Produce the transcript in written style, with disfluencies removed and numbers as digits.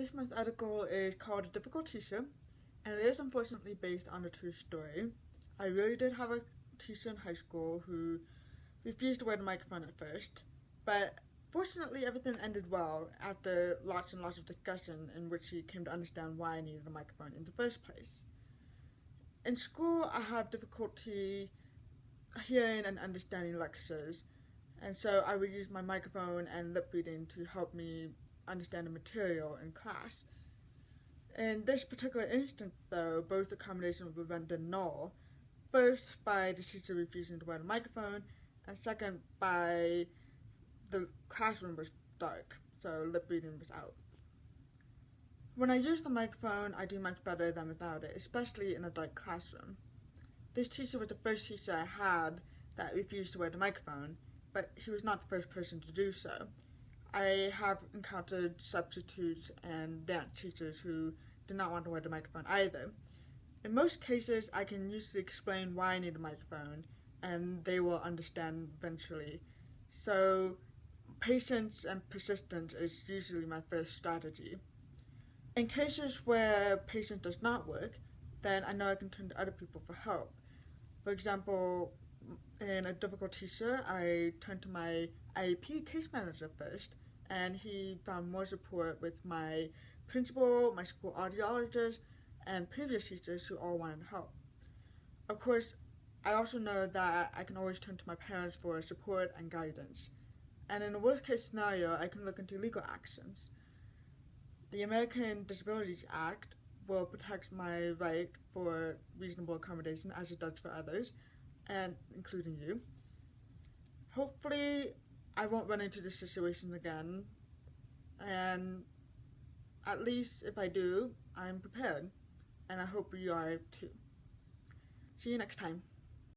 This month's article is called A Difficult Teacher, and it is unfortunately based on a true story. I really did have a teacher in high school who refused to wear the microphone at first, but fortunately everything ended well after lots and lots of discussion in which he came to understand why I needed a microphone in the first place. In school, I have difficulty hearing and understanding lectures, and so I would use my microphone and lip reading to help me understand the material in class. In this particular instance, though, both accommodations were rendered null. First, by the teacher refusing to wear the microphone, and second, by the classroom was dark, so lip reading was out. When I use the microphone, I do much better than without it, especially in a dark classroom. This teacher was the first teacher I had that refused to wear the microphone, but he was not the first person to do so. I have encountered substitutes and dance teachers who did not want to wear the microphone either. In most cases, I can usually explain why I need a microphone, and they will understand eventually. So, patience and persistence is usually my first strategy. In cases where patience does not work, then I know I can turn to other people for help. For example, in a difficult teacher, I turned to my IEP case manager first, and he found more support with my principal, my school audiologist, and previous teachers who all wanted help. Of course, I also know that I can always turn to my parents for support and guidance. And in a worst case scenario, I can look into legal actions. The American Disabilities Act will protect my right for reasonable accommodation as it does for others, and including you. Hopefully, I won't run into this situation again, and at least if I do, I'm prepared, and I hope you are too. See you next time.